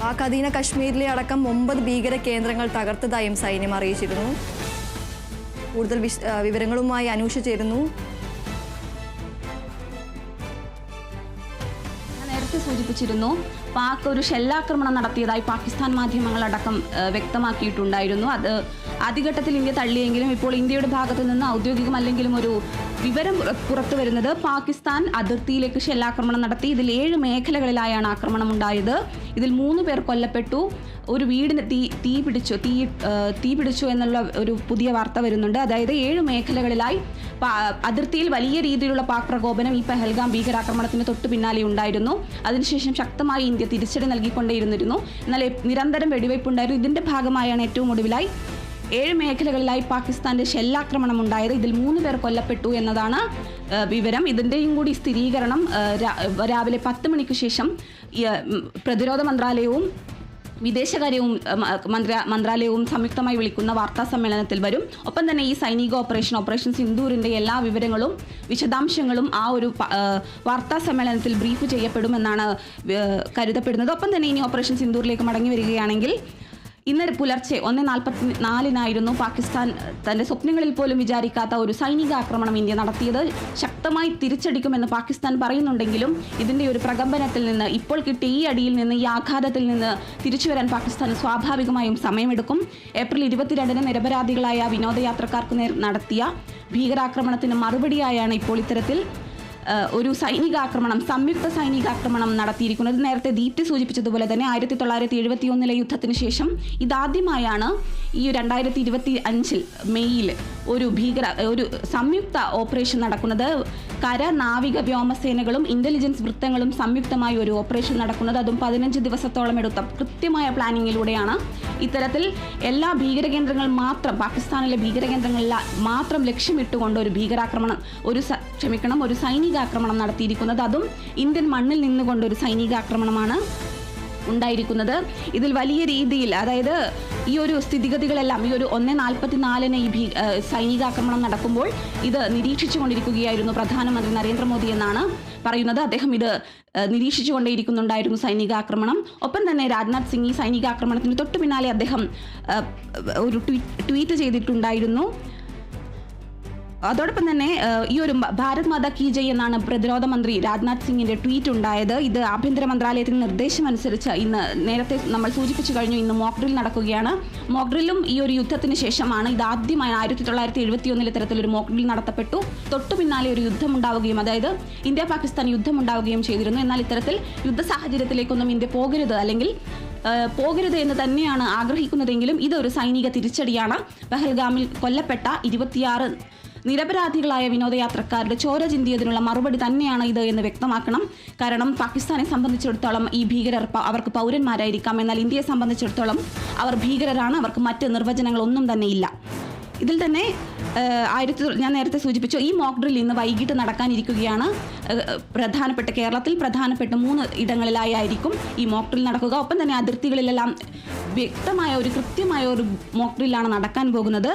പാക് അധീന കശ്മീരിലെ അടക്കം 9 ഭീകര കേന്ദ്രങ്ങൾ തകർത്തതായും സൈന്യം അറിയിച്ചിരുന്നു. കൂടുതൽ വിവരങ്ങളുമായി അനൂഷ ചേരുന്നു. നേരത്തെ സൂചിപ്പിച്ചിരുന്നു, പാക് ഒരു ഷെല്ലാക്രമണം നടത്തിയതായി പാകിസ്ഥാൻ മാധ്യമങ്ങളടക്കം വ്യക്തമാക്കിയിട്ടുണ്ടായിരുന്നു. അത് ആദ്യഘട്ടത്തിൽ ഇന്ത്യ തള്ളിയെങ്കിലും ഇപ്പോൾ ഇന്ത്യയുടെ ഭാഗത്തു നിന്ന് ഔദ്യോഗികമല്ലെങ്കിലും ഒരു വിവരം പുറത്തു വരുന്നത് പാകിസ്ഥാൻ അതിർത്തിയിലേക്ക് ഷെല്ലാക്രമണം നടത്തി. ഇതിൽ 7 മേഖലകളിലായാണ് ആക്രമണം ഉണ്ടായത്. ഇതിൽ 3 പേർ കൊല്ലപ്പെട്ടു. ഒരു വീടിന് തീ പിടിച്ചു എന്നുള്ള ഒരു പുതിയ വാർത്ത വരുന്നുണ്ട്. അതായത് 7 മേഖലകളിലായി അതിർത്തിയിൽ വലിയ രീതിയിലുള്ള പാക് പ്രകോപനം ഈ പഹൽഗാം ഭീകരാക്രമണത്തിന് തൊട്ടു പിന്നാലെ ഉണ്ടായിരുന്നു. അതിനുശേഷം ശക്തമായി ഇന്ത്യ തിരിച്ചടി നൽകിക്കൊണ്ടേയിരുന്നിരുന്നു. എന്നാൽ നിരന്തരം വെടിവയ്പുണ്ടായിരുന്നു. ഇതിന്റെ ഭാഗമായാണ് ഏറ്റവും ഒടുവിലായി 7 മേഖലകളിലായി പാകിസ്ഥാന്റെ ഷെല്ലാക്രമണം ഉണ്ടായത്. ഇതിൽ 3 പേർ കൊല്ലപ്പെട്ടു എന്നതാണ് വിവരം. ഇതിന്റെയും കൂടി സ്ഥിരീകരണം രാവിലെ 10 മണിക്ക് ശേഷം പ്രതിരോധ മന്ത്രാലയവും വിദേശകാര്യവും മന്ത്രാലയവും സംയുക്തമായി വിളിക്കുന്ന വാർത്താ സമ്മേളനത്തിൽ വരും. ഒപ്പം തന്നെ ഈ സൈനിക ഓപ്പറേഷൻ സിന്ദൂറിന്റെ എല്ലാ വിവരങ്ങളും വിശദാംശങ്ങളും ആ ഒരു വാർത്താ സമ്മേളനത്തിൽ ബ്രീഫ് ചെയ്യപ്പെടുമെന്നാണ് കരുതപ്പെടുന്നത്. ഒപ്പം തന്നെ ഇനി ഓപ്പറേഷൻ സിന്ദൂറിലേക്ക് മടങ്ങി വരികയാണെങ്കിൽ, ഇന്നലെ പുലർച്ചെ 1:44 പാകിസ്ഥാൻ തന്റെ സ്വപ്നങ്ങളിൽ പോലും വിചാരിക്കാത്ത ഒരു സൈനിക ആക്രമണം ഇന്ത്യ നടത്തിയത്. ശക്തമായി തിരിച്ചടിക്കുമെന്ന് പാകിസ്ഥാൻ പറയുന്നുണ്ടെങ്കിലും ഇതിന്റെ ഒരു പ്രകമ്പനത്തിൽ നിന്ന്, ഇപ്പോൾ കിട്ടിയ ഈ അടിയിൽ നിന്ന്, ഈ ആഘാതത്തിൽ നിന്ന് തിരിച്ചു വരാൻ പാകിസ്ഥാൻ സ്വാഭാവികമായും സമയമെടുക്കും. ഏപ്രിൽ 22 നിരപരാധികളായ വിനോദയാത്രക്കാർക്ക് നേരെ നടത്തിയ ഭീകരാക്രമണത്തിന് മറുപടിയായാണ് ഇപ്പോൾ ഇത്തരത്തിൽ ഒരു സംയുക്ത സൈനികാക്രമണം നടത്തിയിരിക്കുന്നത്. നേരത്തെ ദീപ്തി സൂചിപ്പിച്ചതുപോലെ തന്നെ 1971 യുദ്ധത്തിന് ശേഷം ഇതാദ്യമായാണ് ഈ 2025 മെയ്യിൽ ഒരു സംയുക്ത ഓപ്പറേഷൻ നടക്കുന്നത്. കര, നാവിക, വ്യോമസേനകളും ഇന്റലിജൻസ് വൃത്തങ്ങളും സംയുക്തമായി ഒരു ഓപ്പറേഷൻ നടക്കുന്നത്. അതും 15 ദിവസത്തോളം എടുത്ത കൃത്യമായ പ്ലാനിങ്ങിലൂടെയാണ്. ഇത്തരത്തിൽ എല്ലാ പാകിസ്ഥാനിലെ ഭീകരകേന്ദ്രങ്ങളിൽ മാത്രം ലക്ഷ്യമിട്ടുകൊണ്ട് ഒരു സൈനികാക്രമണം നടത്തിയിരിക്കുന്നത്. അതും ഇന്ത്യൻ മണ്ണിൽ നിന്നുകൊണ്ട് ഒരു സൈനികാക്രമണമാണ് ഉണ്ടായിരിക്കുന്നത്. ഇതിൽ വലിയ രീതിയിൽ, അതായത് ഈ ഒരു സ്ഥിതിഗതികളെല്ലാം ഈ ഒരു 1:44 ഈ സൈനികാക്രമണം നടക്കുമ്പോൾ ഇത് നിരീക്ഷിച്ചുകൊണ്ടിരിക്കുകയായിരുന്നു പ്രധാനമന്ത്രി നരേന്ദ്രമോദി എന്നാണ് പറയുന്നത്. അദ്ദേഹം ഇത് നിരീക്ഷിച്ചുകൊണ്ടേയിരിക്കുന്നുണ്ടായിരുന്നു സൈനികാക്രമണം. ഒപ്പം തന്നെ രാജ്നാഥ് സിംഗ് ഈ സൈനികാക്രമണത്തിന് തൊട്ടു പിന്നാലെ അദ്ദേഹം ഒരു ട്വീറ്റ് ചെയ്തിട്ടുണ്ടായിരുന്നു. അതോടൊപ്പം തന്നെ ഈ ഒരു ഭാരത് മാതാ കി ജയ് എന്നാണ് പ്രതിരോധ മന്ത്രി രാജ്നാഥ് സിംഗിന്റെ ട്വീറ്റ് ഉണ്ടായത്. ഇത് ആഭ്യന്തര മന്ത്രാലയത്തിന്റെ നിർദ്ദേശമനുസരിച്ച് ഇന്ന് നേരത്തെ നമ്മൾ സൂചിപ്പിച്ചു കഴിഞ്ഞു, ഇന്ന് മോക്ക് ഡ്രിൽ നടക്കുകയാണ്. മോക്ക് ഡ്രില്ലും ഈ ഒരു യുദ്ധത്തിന് ശേഷമാണ്. ഇത് ആദ്യമായി 1971 ഇത്തരത്തിലൊരു മോക്ക് ഡ്രിൽ നടത്തപ്പെട്ടു. തൊട്ടു പിന്നാലെ ഒരു യുദ്ധം ഉണ്ടാവുകയും, അതായത് ഇന്ത്യ പാകിസ്ഥാൻ യുദ്ധം ഉണ്ടാവുകയും ചെയ്തിരുന്നു. എന്നാൽ ഇത്തരത്തിൽ യുദ്ധ സാഹചര്യത്തിലേക്കൊന്നും ഇന്ത്യ പോകരുത് എന്ന് തന്നെയാണ് ആഗ്രഹിക്കുന്നതെങ്കിലും ഇതൊരു സൈനിക തിരിച്ചടിയാണ്. പഹൽഗാമിൽ കൊല്ലപ്പെട്ട 26 നിരപരാധികളായ വിനോദയാത്രക്കാരുടെ ചോര ചിന്തിയതിനുള്ള മറുപടി തന്നെയാണ് ഇത് എന്ന് വ്യക്തമാക്കണം. കാരണം പാകിസ്ഥാനെ സംബന്ധിച്ചിടത്തോളം ഈ ഭീകരർ അവർക്ക് പൗരന്മാരായിരിക്കാം, എന്നാൽ ഇന്ത്യയെ സംബന്ധിച്ചിടത്തോളം അവർ ഭീകരരാണ്. അവർക്ക് മറ്റ് നിർവചനങ്ങളൊന്നും തന്നെ ഇല്ല. ഇതിൽ തന്നെ ഞാൻ നേരത്തെ സൂചിപ്പിച്ചു, ഈ മോക്ക് ഡ്രിൽ ഇന്ന് വൈകിട്ട് നടക്കാനിരിക്കുകയാണ്. കേരളത്തിൽ പ്രധാനപ്പെട്ട 3 ഇടങ്ങളിലായിരിക്കും ഈ മോക്ക് ഡ്രിൽ നടക്കുക. ഒപ്പം തന്നെ അതിർത്തികളിലെല്ലാം കൃത്യമായ ഒരു മോക്ക് ഡ്രില്ലാണ് നടക്കാൻ പോകുന്നത്.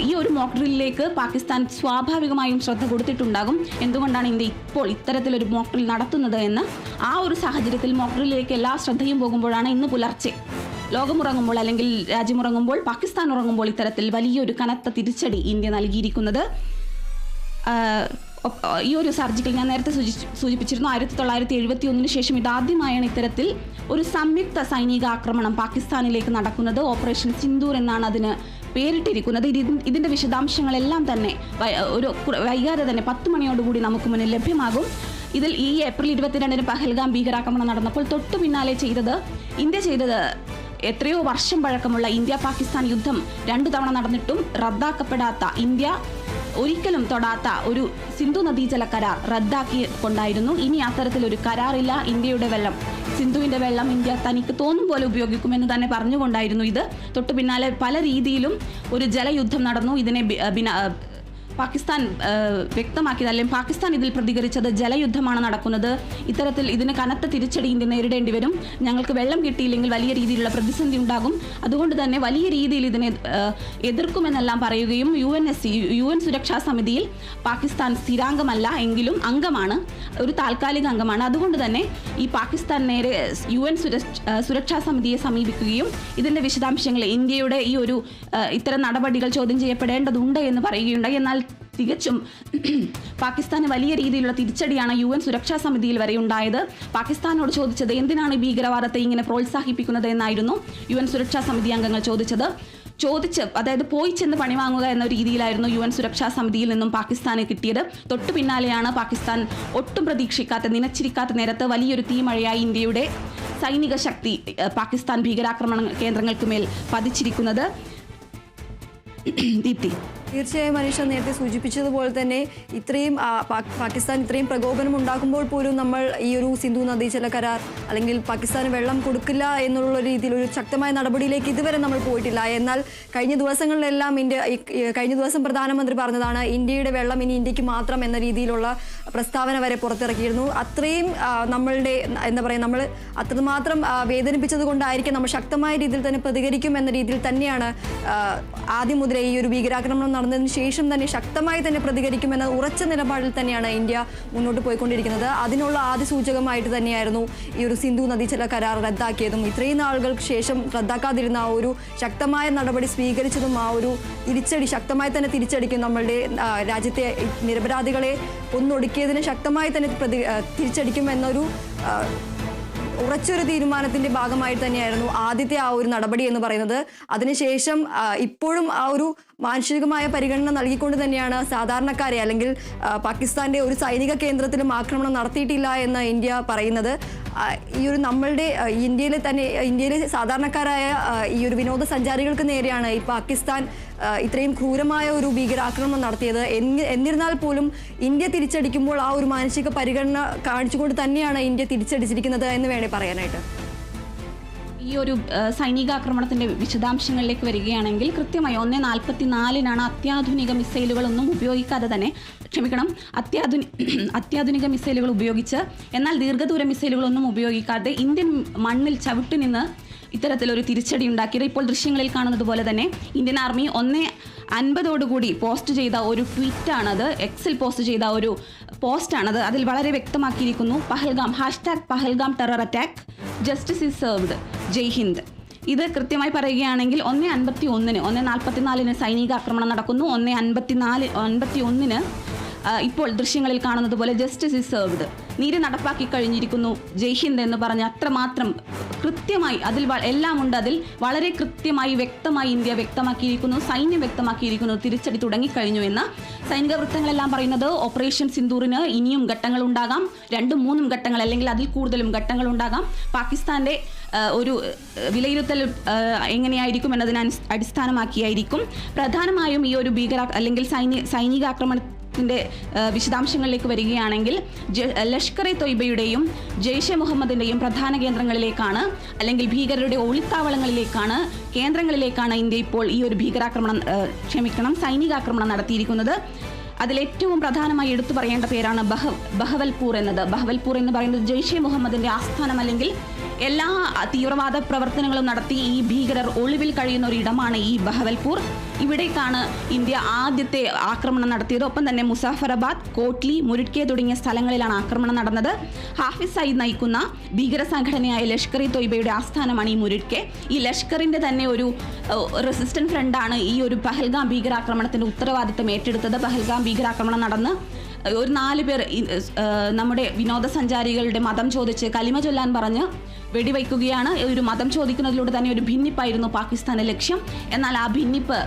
ഈ ഒരു മോക്ക് ഡ്രില്ലിലേക്ക് പാകിസ്ഥാൻ സ്വാഭാവികമായും ശ്രദ്ധ കൊടുത്തിട്ടുണ്ടാകും. എന്തുകൊണ്ടാണ് ഇന്ത്യ ഇപ്പോൾ ഇത്തരത്തിലൊരു മോക്ക് ഡ്രിൽ നടത്തുന്നത് എന്ന്. ആ ഒരു സാഹചര്യത്തിൽ മോക്ക് ഡ്രില്ലിലേക്ക് എല്ലാ ശ്രദ്ധയും പോകുമ്പോഴാണ് ഇന്ന് പുലർച്ചെ ലോകമുറങ്ങുമ്പോൾ, അല്ലെങ്കിൽ രാജ്യമുറങ്ങുമ്പോൾ, പാകിസ്ഥാൻ ഉറങ്ങുമ്പോൾ ഇത്തരത്തിൽ വലിയൊരു കനത്ത തിരിച്ചടി ഇന്ത്യ നൽകിയിരിക്കുന്നത്. ഈ ഒരു സർജിക്കൽ ഞാൻ നേരത്തെ സൂചിപ്പിച്ചിരുന്നു, 1971 ശേഷം ഇതാദ്യമായാണ് ഇത്തരത്തിൽ ഒരു സംയുക്ത സൈനികാക്രമണം പാകിസ്ഥാനിലേക്ക് നടക്കുന്നത്. ഓപ്പറേഷൻ സിന്ദൂർ എന്നാണ് അതിന് പേരിട്ടിരിക്കുന്നത്. ഇതിന്റെ വിശദാംശങ്ങളെല്ലാം തന്നെ വൈകാതെ തന്നെ 10 മണിയോടുകൂടി നമുക്ക് മുന്നിൽ ലഭ്യമാകും. ഇതിൽ ഈ ഏപ്രിൽ 22 പഹൽഗാം ഭീകരാക്രമണം നടന്നപ്പോൾ തൊട്ടു പിന്നാലെ ഇന്ത്യ ചെയ്തത് എത്രയോ വർഷം പഴക്കമുള്ള ഇന്ത്യ പാകിസ്ഥാൻ യുദ്ധം 2 തവണ നടന്നിട്ടും റദ്ദാക്കപ്പെടാത്ത, ഇന്ത്യ ഒരിക്കലും തൊടാത്ത ഒരു സിന്ധു നദീജല കരാർ റദ്ദാക്കിക്കൊണ്ടായിരുന്നു. ഇനി അത്തരത്തിലൊരു കരാറില്ല. സിന്ധുവിന്റെ വെള്ളം ഇന്ത്യ തനിക്ക് തോന്നും പോലെ ഉപയോഗിക്കുമെന്ന് തന്നെ പറഞ്ഞുകൊണ്ടായിരുന്നു ഇത്. തൊട്ടു പിന്നാലെ പല രീതിയിലും ഒരു ജലയുദ്ധം നടന്നു. ഇതിനെ പാകിസ്ഥാൻ വ്യക്തമാക്കിയത്, അല്ലെങ്കിൽ പാകിസ്ഥാൻ ഇതിൽ പ്രതികരിച്ചത് ജലയുദ്ധമാണ് നടക്കുന്നത്, ഇത്തരത്തിൽ ഇതിന് കനത്ത തിരിച്ചടി ഇന്ത്യ നേരിടേണ്ടി വരും, ഞങ്ങൾക്ക് വെള്ളം കിട്ടിയില്ലെങ്കിൽ വലിയ രീതിയിലുള്ള പ്രതിസന്ധി ഉണ്ടാകും, അതുകൊണ്ട് തന്നെ വലിയ രീതിയിൽ ഇതിനെ എതിർക്കുമെന്നെല്ലാം പറയുകയും UN സുരക്ഷാ സമിതിയിൽ പാകിസ്ഥാൻ സ്ഥിരാംഗമല്ല എങ്കിലും അംഗമാണ്, ഒരു താൽക്കാലിക അംഗമാണ്. അതുകൊണ്ട് തന്നെ ഈ പാകിസ്ഥാൻ നേരെ UN സുരക്ഷാ സമിതിയെ സമീപിക്കുകയും ഇതിൻ്റെ വിശദാംശങ്ങൾ ഇന്ത്യയുടെ ഈ ഒരു ഇത്തരം നടപടികൾ ചോദ്യം ചെയ്യപ്പെടേണ്ടതുണ്ട് എന്ന് പറയുകയുണ്ടായി. എന്നാൽ തികച്ചും പാകിസ്ഥാന് വലിയ രീതിയിലുള്ള തിരിച്ചടിയാണ് UN സുരക്ഷാ സമിതിയിൽ വരെ ഉണ്ടായത്. പാകിസ്ഥാനോട് ചോദിച്ചത് എന്തിനാണ് ഭീകരവാദത്തെ ഇങ്ങനെ പ്രോത്സാഹിപ്പിക്കുന്നത് എന്നായിരുന്നു UN സുരക്ഷാ സമിതി അംഗങ്ങൾ ചോദിച്ച് അതായത് പോയി ചെന്ന് പണി വാങ്ങുക എന്ന രീതിയിലായിരുന്നു UN സുരക്ഷാ സമിതിയിൽ നിന്നും പാകിസ്ഥാന് കിട്ടിയത്. തൊട്ടു പിന്നാലെയാണ് പാകിസ്ഥാൻ ഒട്ടും പ്രതീക്ഷിക്കാത്ത, നനച്ചിരിക്കാത്ത നേരത്ത് വലിയൊരു തീമഴയായി ഇന്ത്യയുടെ സൈനിക ശക്തി പാകിസ്ഥാൻ ഭീകരാക്രമണ കേന്ദ്രങ്ങൾക്ക് മേൽ പതിച്ചിരിക്കുന്നത്. ദീപ്തി, തീർച്ചയായും മനീഷ നേരത്തെ സൂചിപ്പിച്ചതുപോലെ തന്നെ ഇത്രയും പാകിസ്ഥാൻ ഇത്രയും പ്രകോപനം ഉണ്ടാക്കുമ്പോൾ പോലും നമ്മൾ ഈ ഒരു സിന്ധു നദീജല കരാർ അല്ലെങ്കിൽ പാകിസ്ഥാന് വെള്ളം കൊടുക്കില്ല എന്നുള്ള രീതിയിൽ ഒരു ശക്തമായ നടപടിയിലേക്ക് ഇതുവരെ നമ്മൾ പോയിട്ടില്ല. എന്നാൽ കഴിഞ്ഞ ദിവസങ്ങളിലെല്ലാം കഴിഞ്ഞ ദിവസം പ്രധാനമന്ത്രി പറഞ്ഞതാണ് ഇന്ത്യയുടെ വെള്ളം ഇനി ഇന്ത്യക്ക് മാത്രം എന്ന രീതിയിലുള്ള പ്രസ്താവന വരെ പുറത്തിറക്കിയിരുന്നു. അത്രയും നമ്മളുടെ എന്താ പറയുക, നമ്മൾ അത്രമാത്രം വേദനിപ്പിച്ചത് കൊണ്ടായിരിക്കും നമ്മൾ ശക്തമായ രീതിയിൽ തന്നെ പ്രതികരിക്കും എന്ന രീതിയിൽ തന്നെയാണ് ആദ്യം മുതലേ ഈ ഒരു ഭീകരാക്രമണം നടന്നതിന് ശേഷം തന്നെ ശക്തമായി തന്നെ പ്രതികരിക്കുമെന്ന ഉറച്ച നിലപാടിൽ തന്നെയാണ് ഇന്ത്യ മുന്നോട്ട് പോയിക്കൊണ്ടിരിക്കുന്നത്. അതിനുള്ള ആദ്യ സൂചകമായിട്ട് തന്നെയായിരുന്നു ഈ ഒരു സിന്ധു നദീജല കരാർ റദ്ദാക്കിയതും ഇത്രയും നാളുകൾക്ക് ശേഷം റദ്ദാക്കാതിരുന്ന ആ ഒരു ശക്തമായ നടപടി സ്വീകരിച്ചതും ആ ഒരു തിരിച്ചടി ശക്തമായി തന്നെ തിരിച്ചടിക്കും. നമ്മളുടെ രാജ്യത്തെ നിരപരാധികളെ ഒന്നൊടുക്കിയതിന് ശക്തമായി തന്നെ തിരിച്ചടിക്കും എന്നൊരു ഉറച്ചൊരു തീരുമാനത്തിന്റെ ഭാഗമായിട്ട് തന്നെയായിരുന്നു ആദ്യത്തെ ആ ഒരു നടപടി എന്ന് പറയുന്നത്. അതിനുശേഷം ഇപ്പോഴും ആ ഒരു മാനുഷികമായ പരിഗണന നൽകിക്കൊണ്ട് തന്നെയാണ് സാധാരണക്കാരെ അല്ലെങ്കിൽ പാകിസ്ഥാന്റെ ഒരു സൈനിക കേന്ദ്രത്തിലും ആക്രമണം നടത്തിയിട്ടില്ല എന്ന് ഇന്ത്യ പറയുന്നത്. ഈ ഒരു നമ്മളുടെ ഇന്ത്യയിലെ സാധാരണക്കാരായ ഈ ഒരു വിനോദസഞ്ചാരികൾക്ക് നേരെയാണ് ഈ പാകിസ്ഥാൻ ഇത്രയും ക്രൂരമായ ഒരു ഭീകരാക്രമണം നടത്തിയത്. എന്നിരുന്നാൽ പോലും ഇന്ത്യ തിരിച്ചടിക്കുമ്പോൾ ആ ഒരു മാനസിക പരിഗണന കാണിച്ചുകൊണ്ട് തന്നെയാണ് ഇന്ത്യ തിരിച്ചടിച്ചിരിക്കുന്നത് എന്ന് വേണേ പറയാനായിട്ട്. ഈ ഒരു സൈനികാക്രമണത്തിന്റെ വിശദാംശങ്ങളിലേക്ക് വരികയാണെങ്കിൽ കൃത്യമായി 1:44 അത്യാധുനിക മിസൈലുകളൊന്നും ഉപയോഗിക്കാതെ തന്നെ അത്യാധുനിക മിസൈലുകൾ ഉപയോഗിച്ച് എന്നാൽ ദീർഘദൂര മിസൈലുകളൊന്നും ഉപയോഗിക്കാതെ ഇന്ത്യൻ മണ്ണിൽ ചവിട്ടി നിന്ന് ഇത്തരത്തിലൊരു തിരിച്ചടി ഉണ്ടാക്കിയത്. ഇപ്പോൾ ദൃശ്യങ്ങളിൽ കാണുന്നത് പോലെ തന്നെ ഇന്ത്യൻ ആർമി 1:50 പോസ്റ്റ് ചെയ്ത ഒരു ട്വീറ്റാണത്, എക്സിൽ പോസ്റ്റ് ചെയ്ത ഒരു പോസ്റ്റാണത്. അതിൽ വളരെ വ്യക്തമാക്കിയിരിക്കുന്നു, Pahalgam terror attack, justice is served, Jai Hind. ഇത് കൃത്യമായി പറയുകയാണെങ്കിൽ 1:44 സൈനികാക്രമണം നടക്കുന്നു, 1:51 ഇപ്പോൾ ദൃശ്യങ്ങളിൽ കാണുന്നത് പോലെ ജസ്റ്റിസ് ഈസ് സെർവ്ഡ്, നീതി നടപ്പാക്കി കഴിഞ്ഞിരിക്കുന്നു, ജയ് ഹിന്ദ് എന്ന് പറഞ്ഞ് അത്രമാത്രം കൃത്യമായി അതിൽ എല്ലാം ഉണ്ട്. അതിൽ വളരെ കൃത്യമായി വ്യക്തമായി ഇന്ത്യ വ്യക്തമാക്കിയിരിക്കുന്നു, സൈന്യം വ്യക്തമാക്കിയിരിക്കുന്നു തിരിച്ചടി തുടങ്ങിക്കഴിഞ്ഞു എന്ന്. സൈനിക വൃത്തങ്ങളെല്ലാം പറയുന്നത് ഓപ്പറേഷൻ സിന്ദൂറിന് ഇനിയും ഘട്ടങ്ങളുണ്ടാകാം, 2-3 ഘട്ടങ്ങൾ അല്ലെങ്കിൽ അതിൽ കൂടുതലും ഘട്ടങ്ങളുണ്ടാകാം. പാകിസ്ഥാന്റെ ഒരു വിലയിരുത്തൽ എങ്ങനെയായിരിക്കും എന്നതിനെ അടിസ്ഥാനമാക്കിയായിരിക്കും പ്രധാനമായും ഈ ഒരു അല്ലെങ്കിൽ സൈനികാക്രമണത്തിന്റെ വിശദാംശങ്ങളിലേക്ക് വരികയാണെങ്കിൽ ലഷ്കർ-ഇ തൊയ്ബയുടെയും ജെയ്ഷെ മുഹമ്മദിന്റെയും പ്രധാന കേന്ദ്രങ്ങളിലേക്കാണ് അല്ലെങ്കിൽ ഭീകരരുടെ ഒളിത്താവളങ്ങളിലേക്കാണ്, കേന്ദ്രങ്ങളിലേക്കാണ് ഇന്ത്യ ഇപ്പോൾ ഈ ഒരു സൈനികാക്രമണം നടത്തിയിരിക്കുന്നത്. അതിലേറ്റവും പ്രധാനമായി എടുത്തു പറയേണ്ട പേരാണ് ബഹവൽപൂർ എന്നത്. ബഹവൽപൂർ എന്ന് പറയുന്നത് ജെയ്ഷെ മുഹമ്മദിന്റെ ആസ്ഥാനം അല്ലെങ്കിൽ എല്ലാ തീവ്രവാദ പ്രവർത്തനങ്ങളും നടത്തി ഈ ഭീകരർ ഒളിവിൽ കഴിയുന്ന ഒരു ഇടമാണ് ഈ ബഹവൽപൂർ. ഇവിടേക്കാണ് ഇന്ത്യ ആദ്യത്തെ ആക്രമണം നടത്തിയത്. ഒപ്പം തന്നെ മുസാഫറാബാദ്, കോട്ട്ലി, മുരുട്കെ തുടങ്ങിയ സ്ഥലങ്ങളിലാണ് ആക്രമണം നടന്നത്. ഹാഫിസ് സയ്യിദ് നയിക്കുന്ന ഭീകര സംഘടനയായ ലഷ്കർ-ഇ തൊയ്ബയുടെ ആസ്ഥാനമാണ് ഈ മുരുട്കെ. ഈ ലഷ്കറിന്റെ തന്നെ ഒരു റെസിസ്റ്റന്റ് ഫ്രണ്ടാണ് ഈ ഒരു പഹൽഗാം ഭീകരാക്രമണത്തിന്റെ ഉത്തരവാദിത്തം ഏറ്റെടുത്തത്. പഹൽഗാം ഭീകരാക്രമണം നടന്ന് ഒരു 4 പേർ നമ്മുടെ വിനോദസഞ്ചാരികളുടെ മതം ചോദിച്ച് കലിമ ചൊല്ലാൻ പറഞ്ഞ് വെടിവയ്ക്കുകയാണ്. ഒരു മതം ചോദിക്കുന്നതിലൂടെ തന്നെ ഒരു ഭിന്നിപ്പായിരുന്നു പാകിസ്ഥാന്റെ ലക്ഷ്യം. എന്നാൽ ആ ഭിന്നിപ്പ്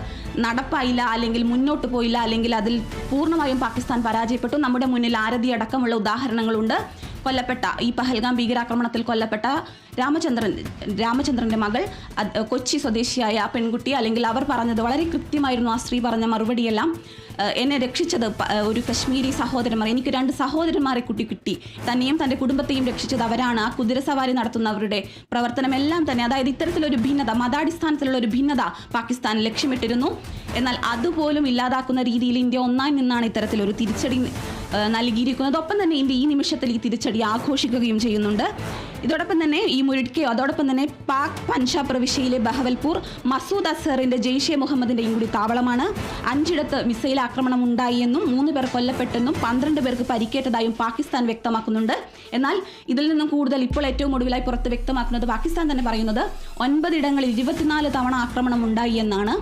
നടപ്പായില്ല, അല്ലെങ്കിൽ മുന്നോട്ട് പോയില്ല, അല്ലെങ്കിൽ അതിൽ പൂർണ്ണമായും പാകിസ്ഥാൻ പരാജയപ്പെട്ടു. നമ്മുടെ മുന്നിൽ ആരതി അടക്കമുള്ള ഉദാഹരണങ്ങളുണ്ട്. ഈ പഹൽഗാം ഭീകരാക്രമണത്തിൽ കൊല്ലപ്പെട്ട രാമചന്ദ്രന്റെ മകൾ, കൊച്ചി സ്വദേശിയായ പെൺകുട്ടി, അല്ലെങ്കിൽ അവർ പറഞ്ഞത് വളരെ കൃത്യമായിരുന്നു. ആ സ്ത്രീ പറഞ്ഞ മറുപടിയെല്ലാം എന്നെ രക്ഷിച്ചത് ഒരു കശ്മീരി സഹോദരന്മാർ, എനിക്ക് 2 സഹോദരന്മാരെ കിട്ടി, തന്നെയും തൻ്റെ കുടുംബത്തെയും രക്ഷിച്ചത് അവരാണ്. ആ കുതിരസവാരി നടത്തുന്നവരുടെ പ്രവർത്തനമെല്ലാം തന്നെ, അതായത് ഇത്തരത്തിലൊരു ഭിന്നത, മതാടിസ്ഥാനത്തിലുള്ള ഒരു ഭിന്നത പാകിസ്ഥാൻ ലക്ഷ്യമിട്ടിരുന്നു. എന്നാൽ അതുപോലും ഇല്ലാതാക്കുന്ന രീതിയിൽ ഇന്ത്യ ഒന്നായി നിന്നാണ് ഇത്തരത്തിലൊരു തിരിച്ചടി നൽകിയിരിക്കുന്നത്. ഒപ്പം തന്നെ ഇന്ത്യ ഈ നിമിഷത്തിൽ ഈ തിരിച്ചടി ആഘോഷിക്കുകയും ചെയ്യുന്നുണ്ട്. ഇതോടൊപ്പം തന്നെ ഈ മുഴുക്കയോ അതോടൊപ്പം തന്നെ പാക് പഞ്ചാബ് പ്രവിശ്യയിലെ ബഹവൽപൂർ മസൂദ് അസറിന്റെ ജെയ്ഷെ മുഹമ്മദിന്റെയും കൂടി താവളമാണ്. 5 മിസൈൽ ആക്രമണം ഉണ്ടായി എന്നും 3 പേർ കൊല്ലപ്പെട്ടെന്നും 12 പേർക്ക് പരിക്കേറ്റതായും പാകിസ്ഥാൻ വ്യക്തമാക്കുന്നുണ്ട്. എന്നാൽ ഇതിൽ നിന്നും കൂടുതൽ ഇപ്പോൾ ഏറ്റവും ഒടുവിലായി പുറത്ത് വ്യക്തമാക്കുന്നത് പാകിസ്ഥാൻ തന്നെ പറയുന്നത് 9 ഇടങ്ങളിൽ 24 തവണ ആക്രമണം ഉണ്ടായി എന്നാണ്.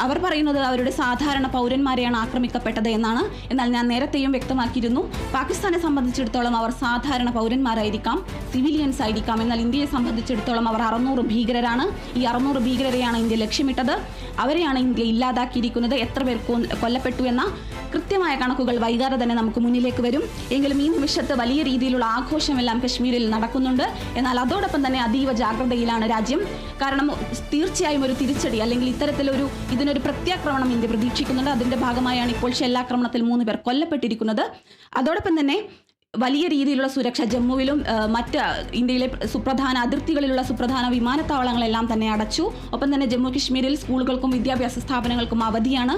അവർ പറയുന്നത് അവരുടെ സാധാരണ പൗരന്മാരെയാണ് ആക്രമിക്കപ്പെട്ടത് എന്നാണ്. എന്നാൽ ഞാൻ നേരത്തെയും വ്യക്തമാക്കിയിരുന്നു, പാകിസ്ഥാനെ സംബന്ധിച്ചിടത്തോളം അവർ സാധാരണ പൗരന്മാരായിരിക്കാം, സിവിലിയൻസ് ആയിരിക്കാം. എന്നാൽ ഇന്ത്യയെ സംബന്ധിച്ചിടത്തോളം അവർ 600 ഭീകരരാണ്. ഈ 600 ഭീകരരെയാണ് ഇന്ത്യ ലക്ഷ്യമിട്ടത്. അവരെയാണ് ഇന്ത്യ ഇല്ലാതാക്കിയിരിക്കുന്നത്. എത്ര പേർ കൊല്ലപ്പെട്ടു എന്ന കൃത്യമായ കണക്കുകൾ വൈകാതെ തന്നെ നമുക്ക് മുന്നിലേക്ക് വരും. എങ്കിലും ഈ നിമിഷത്ത് വലിയ രീതിയിലുള്ള ആഘോഷമെല്ലാം കശ്മീരിൽ നടക്കുന്നുണ്ട്. എന്നാൽ അതോടൊപ്പം തന്നെ അതീവ ജാഗ്രതയിലാണ് രാജ്യം. കാരണം തീർച്ചയായും ഒരു തിരിച്ചടി അല്ലെങ്കിൽ ഇതിനൊരു പ്രത്യാക്രമണം ഇന്ത്യ പ്രതീക്ഷിക്കുന്നുണ്ട്. അതിന്റെ ഭാഗമായാണ് ഇപ്പോൾ ഷെല്ലാക്രമണത്തിൽ 3 പേർ കൊല്ലപ്പെട്ടിരിക്കുന്നത്. അതോടൊപ്പം തന്നെ വലിയ രീതിയിലുള്ള സുരക്ഷ ജമ്മുവിലും മറ്റ് ഇന്ത്യയിലെ സുപ്രധാന അതിർത്തികളിലുള്ള സുപ്രധാന വിമാനത്താവളങ്ങളെല്ലാം തന്നെ അടച്ചു. ഒപ്പം തന്നെ ജമ്മു കശ്മീരിൽ സ്കൂളുകൾക്കും വിദ്യാഭ്യാസ സ്ഥാപനങ്ങൾക്കും അവധിയാണ്.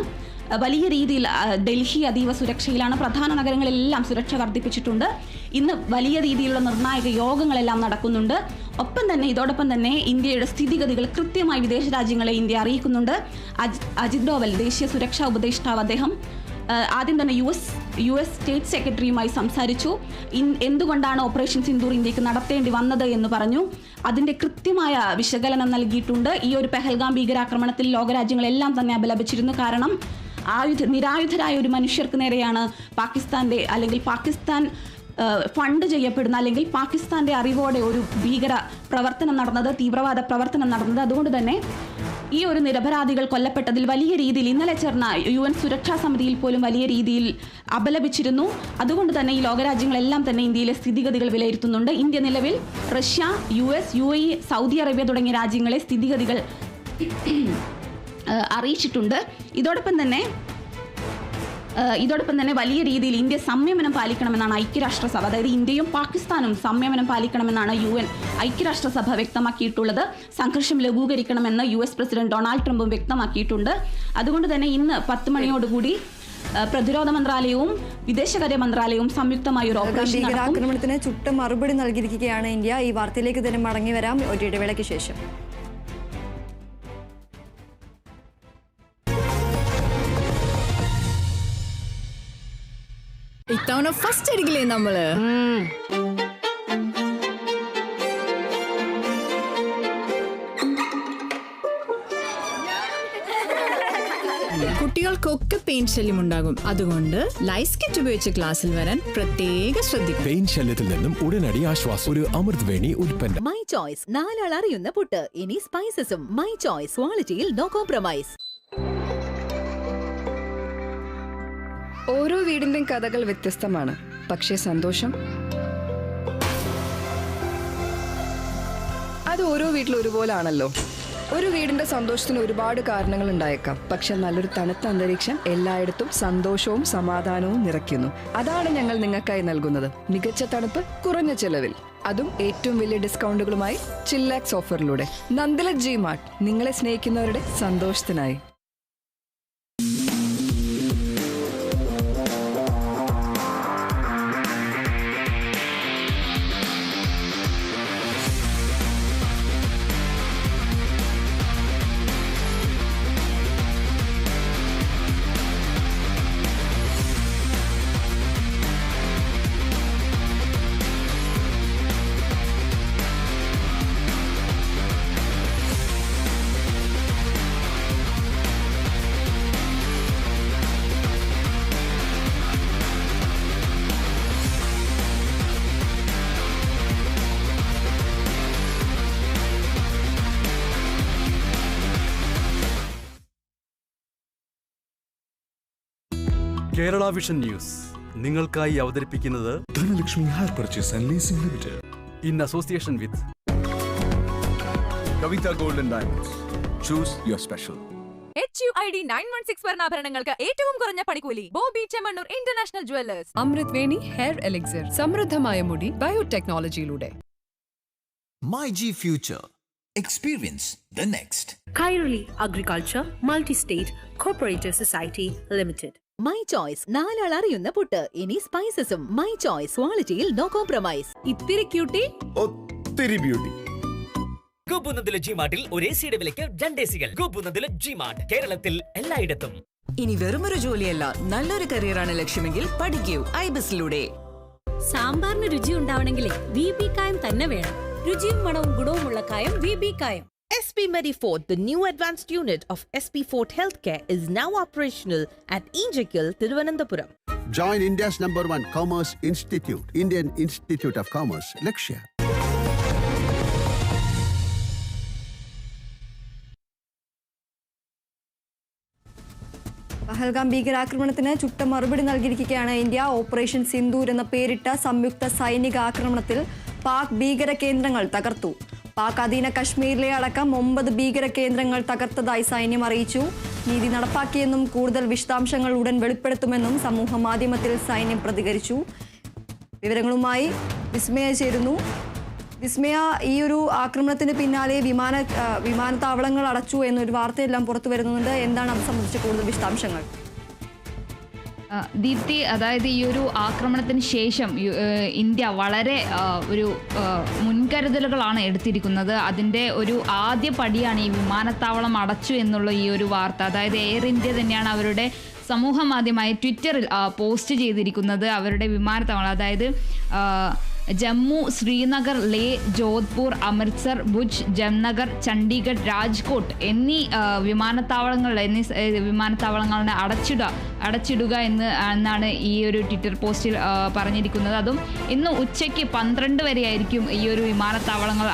വലിയ രീതിയിൽ ഡൽഹി അതീവ സുരക്ഷയിലാണ്. പ്രധാന നഗരങ്ങളിലെല്ലാം സുരക്ഷ വർദ്ധിപ്പിച്ചിട്ടുണ്ട്. ഇന്ന് വലിയ രീതിയിലുള്ള നിർണായക യോഗങ്ങളെല്ലാം നടക്കുന്നുണ്ട്. ഒപ്പം തന്നെ ഇതോടൊപ്പം തന്നെ ഇന്ത്യയുടെ സ്ഥിതിഗതികൾ കൃത്യമായി വിദേശ രാജ്യങ്ങളെ ഇന്ത്യ അറിയിക്കുന്നുണ്ട്. അജിത് ഡോവൽ ദേശീയ സുരക്ഷാ ഉപദേഷ്ടാവ്, അദ്ദേഹം ആദ്യം തന്നെ യു എസ് സ്റ്റേറ്റ് സെക്രട്ടറിയുമായി സംസാരിച്ചു. എന്തുകൊണ്ടാണ് ഓപ്പറേഷൻ സിന്ദൂർ ഇന്ത്യക്ക് നടത്തേണ്ടി വന്നത് എന്ന് പറഞ്ഞു. അതിൻ്റെ കൃത്യമായ വിശകലനം നൽകിയിട്ടുണ്ട്. ഈ ഒരു പെഹൽഗാം ഭീകരാക്രമണത്തിൽ ലോകരാജ്യങ്ങളെല്ലാം തന്നെ അപലപിച്ചിരുന്നു. കാരണം നിരായുധരായ ഒരു മനുഷ്യർക്ക് നേരെയാണ് പാകിസ്ഥാൻ ഫണ്ട് ചെയ്യപ്പെടുന്ന അല്ലെങ്കിൽ പാകിസ്ഥാന്റെ അറിവോടെ ഒരു ഭീകര പ്രവർത്തനം നടന്നത്, തീവ്രവാദ പ്രവർത്തനം നടന്നത്. അതുകൊണ്ട് തന്നെ ഈ ഒരു നിരപരാധികൾ കൊല്ലപ്പെട്ടതിൽ വലിയ രീതിയിൽ ഇന്നലെ ചേർന്ന UN സുരക്ഷാ സമിതിയിൽ പോലും വലിയ രീതിയിൽ അപലപിച്ചിരുന്നു. അതുകൊണ്ട് തന്നെ ഈ ലോകരാജ്യങ്ങളെല്ലാം തന്നെ ഇന്ത്യയിലെ സ്ഥിതിഗതികൾ വിലയിരുത്തുന്നുണ്ട്. ഇന്ത്യ നിലവിൽ Russia, US, UAE, Saudi Arabia തുടങ്ങിയ രാജ്യങ്ങളെ സ്ഥിതിഗതികൾ അറിയിച്ചിട്ടുണ്ട്. ഇതോടൊപ്പം തന്നെ വലിയ രീതിയിൽ ഇന്ത്യ സംയമനം പാലിക്കണമെന്നാണ് ഐക്യരാഷ്ട്രസഭ, അതായത് ഇന്ത്യയും പാകിസ്ഥാനും സംയമനം പാലിക്കണമെന്നാണ് UN ഐക്യരാഷ്ട്രസഭ വ്യക്തമാക്കിയിട്ടുള്ളത്. സംഘർഷം ലഘൂകരിക്കണമെന്ന് US പ്രസിഡന്റ് ഡൊണാൾഡ് ട്രംപും വ്യക്തമാക്കിയിട്ടുണ്ട്. അതുകൊണ്ട് തന്നെ ഇന്ന് 10 മണിയോടുകൂടി പ്രതിരോധ മന്ത്രാലയവും വിദേശകാര്യ മന്ത്രാലയവും സംയുക്തമായ ഒരു ഓപ്പറേഷൻ ആക്രമണത്തിന് ചുട്ട മറുപടി നൽകിയിരിക്കുകയാണ് ഇന്ത്യ. ഈ വാർത്തയിലേക്ക് തന്നെ മടങ്ങി വരാം ഒരു ഇടവേളയ്ക്ക് ശേഷം. ഇത്തവണ ഫസ്റ്റ് അടിക്കില്ലേ നമ്മള്? കുട്ടികൾക്കൊക്കെ പെയിൻ ശല്യം ഉണ്ടാകും. അതുകൊണ്ട് ലൈസ് കിറ്റ് ഉപയോഗിച്ച് ക്ലാസ്സിൽ വരാൻ പ്രത്യേക ശ്രദ്ധിക്കും. പെയിൻ ശല്യത്തിൽ നിന്നും ഉടനടി ആശ്വാസം. ഒരു അമൃത് വേണി ഉൽപ്പന്നം. മൈ ചോയ്സ്, 4 ആൾ അറിയുന്ന പുട്ട്. ഇനി സ്പൈസസും. മൈ ചോയ്സ്, ക്വാളിറ്റിയിൽ നോ കോംപ്രമൈസ്. ഓരോ വീടിന്റെയും കഥകൾ വ്യത്യസ്തമാണ്. പക്ഷേ സന്തോഷം അത് ഓരോ വീട്ടിലും ഒരുപോലെ ആണല്ലോ. ഒരു വീടിന്റെ സന്തോഷത്തിന് ഒരുപാട് കാരണങ്ങൾ ഉണ്ടായേക്കാം. പക്ഷെ നല്ലൊരു തണുത്ത അന്തരീക്ഷം എല്ലായിടത്തും സന്തോഷവും സമാധാനവും നിറയ്ക്കുന്നു. അതാണ് ഞങ്ങൾ നിങ്ങൾക്കായി നൽകുന്നത്. മികച്ച തണുപ്പ് കുറഞ്ഞ ചെലവിൽ, അതും ഏറ്റവും വലിയ ഡിസ്കൗണ്ടുകളുമായി ചില്ലാക്സ് ഓഫറിലൂടെ. നന്ദിലത് ജി മാർട്ട്, നിങ്ങളെ സ്നേഹിക്കുന്നവരുടെ സന്തോഷത്തിനായി. കേരള വിഷൻ ന്യൂസ് നിങ്ങൾക്കായി അവതരിപ്പിക്കുന്നത് Dhanalakshmi Hire Purchase and Leasing Limited in association with Kavita Gold and Diamonds. Choose your special. HUID 916 സ്വർണ്ണാഭരണങ്ങൾക്ക് ഏറ്റവും കുറഞ്ഞ പണിക്കൂലി. Bobby Chemmanur international jewellers. Amrit Veni hair elixir, സമൃദ്ധമായ മുടി ബയോടെക്നോളജിയിലൂടെ. MyG Future. Experience the next. Kairali Agriculture Multi-State Cooperative Society Limited. My choice, നാലാൾ അറിയുന്ന പുട്ട്. ഇനി സ്പൈസസും. മൈ ചോയ്സ്, ക്വാളിറ്റിയിൽ നോ കോംപ്രമൈസ്. ഇത്തിരി ക്യൂട്ടി, ഒത്തിരി ബ്യൂട്ടി. ഗോപുനന്ദിലെ ജിമാർട്ടിൽ ഒരു എസിയുടെ വിലയ്ക്ക് 2 എസികൾ. ഗോപുനന്ദിലെ ജിമാർട്ട് കേരളത്തിൽ എല്ലായിടത്തും. ഇനി വെറുമൊരു ജോലിയല്ല, നല്ലൊരു കരിയറാണ് ലക്ഷ്യമെങ്കിൽ പഠിക്കൂ ഐബിസിലൂടെ. സാമ്പാറിന് രുചി ഉണ്ടാവണമെങ്കിലേ VB കായം തന്നെ വേണം. രുചിയും മണവും ഗുണവുമുള്ള കായം VB കായം. SP Medifort, the new advanced unit of SP Fort Healthcare, is now operational at Injikil, Thiruvananthapuram. Join India's #1 Commerce Institute, Indian Institute of Commerce, Lakshya. Pahalgam ഭീകരാക്രമണത്തിന് ചുട്ട മറുപടി നൽകിയിരിക്കുകയാണ് ഇന്ത്യ. ഓപ്പറേഷൻ സിന്ദൂർ എന്ന പേരിട്ട സംയുക്ത സൈനിക ആക്രമണത്തിൽ പാക് ഭീകര കേന്ദ്രങ്ങൾ തകർത്തു. പാക് അധീന കശ്മീരിലെ അടക്കം 9 ഭീകര കേന്ദ്രങ്ങൾ തകർത്തതായി സൈന്യം അറിയിച്ചു. നീതി നടപ്പാക്കിയെന്നും കൂടുതൽ വിശദാംശങ്ങൾ ഉടൻ വെളിപ്പെടുത്തുമെന്നും സമൂഹ മാധ്യമത്തിൽ സൈന്യം പ്രതികരിച്ചു. വിവരങ്ങളുമായി വിസ്മയ ചേരുന്നു. വിസ്മയ, ഈ ഒരു ആക്രമണത്തിന് പിന്നാലെ വിമാനത്താവളങ്ങൾ അടച്ചു എന്നൊരു വാർത്തയെല്ലാം പുറത്തു വരുന്നുണ്ട്. എന്താണ് അത് സംബന്ധിച്ച കൂടുതൽ വിശദാംശങ്ങൾ? ദീപ്തി, അതായത് ഈ ഒരു ആക്രമണത്തിന് ശേഷം ഇന്ത്യ വളരെ ഒരു മുൻകരുതലുകളാണ് എടുത്തിരിക്കുന്നത്. അതിൻ്റെ ഒരു ആദ്യ പടിയാണ് ഈ വിമാനത്താവളം അടച്ചു എന്നുള്ള ഈ ഒരു വാർത്ത. അതായത് എയർ ഇന്ത്യ തന്നെയാണ് അവരുടെ സമൂഹ മാധ്യമമായ ട്വിറ്ററിൽ പോസ്റ്റ് ചെയ്തിരിക്കുന്നത്. അവരുടെ വിമാനത്താവളം, അതായത് ജമ്മു, ശ്രീനഗർ, ലേ, ജോധ്പൂർ, അമൃത്സർ, ഭുജ്, ജംനഗർ, ചണ്ഡീഗഡ്, രാജ്കോട്ട് എന്നീ വിമാനത്താവളങ്ങളെ അടച്ചിടുക എന്നാണ് ഈ ഒരു ട്വിറ്റർ പോസ്റ്റിൽ പറഞ്ഞിരിക്കുന്നത്. അതും ഇന്ന് ഉച്ചയ്ക്ക് 12 വരെയായിരിക്കും ഈ ഒരു വിമാനത്താവളങ്ങൾ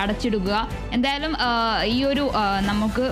അടച്ചിടുക. എന്തായാലും ഈ ഒരു നമുക്ക്